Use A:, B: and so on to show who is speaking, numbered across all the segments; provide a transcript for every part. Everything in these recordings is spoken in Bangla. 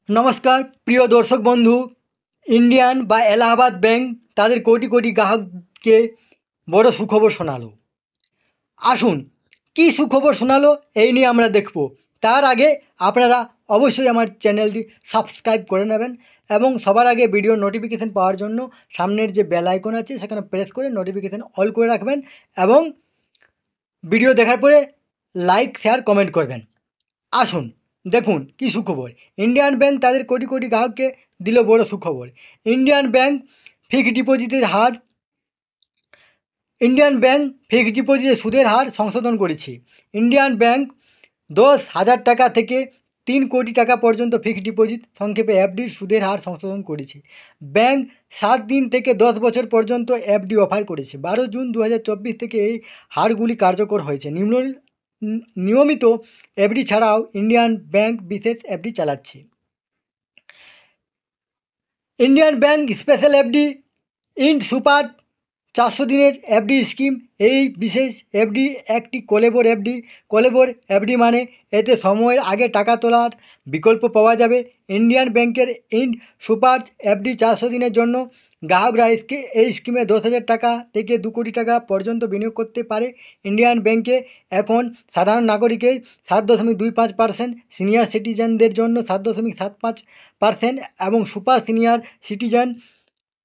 A: নমস্কার প্রিয় দর্শক বন্ধু। ইন্ডিয়ান বা এলাহাবাদ ব্যাংক তাদের কোটি কোটি গ্রাহককে বড় সুখবর শোনালো। আসুন কী সুখবর শোনালো এই নিয়ে আমরা দেখব। তার আগে আপনারা অবশ্যই আমার চ্যানেলটি সাবস্ক্রাইব করে নেবেন এবং সবার আগে ভিডিও নোটিফিকেশান পাওয়ার জন্য সামনের যে বেল আইকন আছে সেখানে প্রেস করে নোটিফিকেশান অল করে রাখবেন এবং ভিডিও দেখার পরে লাইক শেয়ার কমেন্ট করবেন। আসুন দেখুন কী সুখবর। ইন্ডিয়ান ব্যাংক তাদের কোটি কোটি গ্রাহককে দিল বড় সুখবর। ইন্ডিয়ান ব্যাংক ফিক্সড ডিপোজিটের সুদের হার সংশোধন করেছে। ইন্ডিয়ান ব্যাংক 10,000 টাকা থেকে 3 কোটি টাকা পর্যন্ত ফিক্সড ডিপোজিট সংক্ষেপে এফডির সুদের হার সংশোধন করেছে। ব্যাংক 7 দিন থেকে 10 বছর পর্যন্ত এফডি অফার করেছে। 12 জুন 2024 থেকে এই হারগুলি কার্যকর হয়েছে। নিয়মিত এফডি ছাড়াও ইন্ডিয়ান ব্যাংক বিশেষ এফডি চালাচ্ছে। Indian bank special FD in super 400 দিনের এফডি স্কিম। এই বিশেষ এফডি একটি কলেবর এফডি মানে এতে সময়ের আগে টাকা তোলার বিকল্প পাওয়া যাবে। ইন্ডিয়ান ব্যাংকের ইন্ড সুপার এফডি 400 দিনের জন্য গ্রাহকরা এই স্কিমে 10,000 টাকা থেকে 2 কোটি টাকা পর্যন্ত বিনিয়োগ করতে পারে। ইন্ডিয়ান ব্যাংকে এখন সাধারণ নাগরিকের 7.25%, সিনিয়র সিটিজেনদের জন্য 7.75% এবং সুপার সিনিয়র সিটিজেন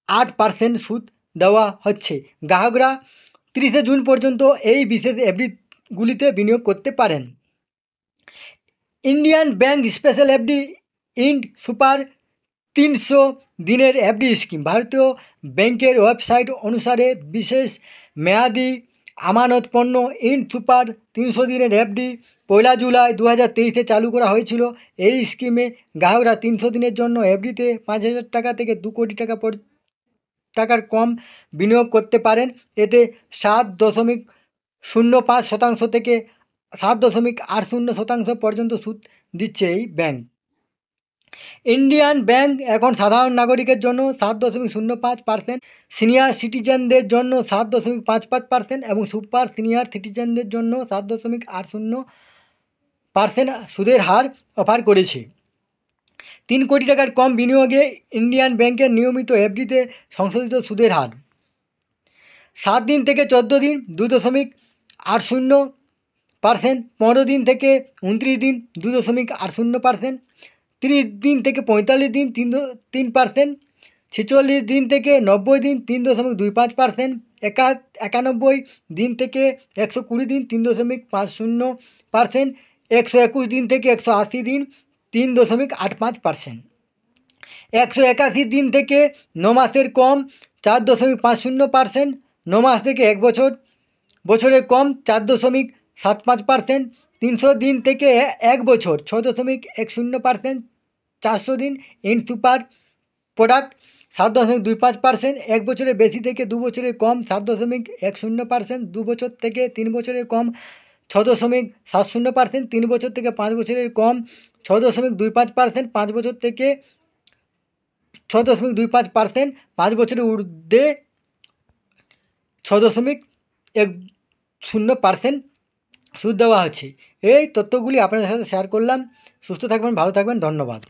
A: 8% সুদ দেওয়া হচ্ছে। গ্রাহকরা 30 জুন পর্যন্ত এই বিশেষ এফডিগুলিতে বিনিয়োগ করতে পারেন। Indian bank special FD ইন্ড super 300 দিনের এফডি স্কিম। ভারতীয় ব্যাংকের ওয়েবসাইট অনুসারে বিশেষ মেয়াদি আমানতপণ্য ইন্ড সুপার 300 দিনের এফডি 1 জুলাই 2023 চালু করা হয়েছিল। এই স্কিমে গ্রাহকরা 300 দিনের জন্য এফডিতে 5,000 টাকা থেকে 2 কোটি টাকার কম বিনিয়োগ করতে পারেন। এতে 7.05% থেকে 7.80% পর্যন্ত সুদ দিচ্ছে এই ব্যাংক। ইন্ডিয়ান ব্যাংক এখন সাধারণ নাগরিকের জন্য 7.05%, সিনিয়র সিটিজেনদের জন্য 7.55% এবং সুপার সিনিয়র সিটিজেনদের জন্য 7.80% সুদের হার অফার করেছে। 3 কোটি টাকার কম বিনিয়োগে ইন্ডিয়ান ব্যাংকের নিয়মিত এফডিতে সংশোধিত সুদের হার 7 দিন থেকে 14 দিন 2.80%, 15 দিন থেকে 29 দিন 2.80%, 30 দিন থেকে 45 দিন 3%, 46 দিন থেকে 90 দিন 3.25%, 91 দিন থেকে 120 দিন 3.50%, 121 দিন থেকে 180 দিন 3.85%, 181 দিন থেকে 9 মাসের কম 4.50%, 9 মাস থেকে 1 বছরের কম 4.75%, 300 দিন থেকে 1 বছর 6.10%, 400 দিন ইন্ড সুপার প্রোডাক্ট 7.25%, 1 বছরের বেশি থেকে 2 বছরের কম 7.10%, 2 বছর থেকে 3 বছরের কম 6.70%, 3 বছর থেকে 5 বছরের কম 6.25%, 5 বছর থেকে 6.25%, 5 বছরের ঊর্ধ্বে 6.10% সুদ দেওয়া হচ্ছে। এই তথ্যগুলি আপনাদের সাথে শেয়ার করলাম। সুস্থ থাকবেন, ভালো থাকবেন, ধন্যবাদ।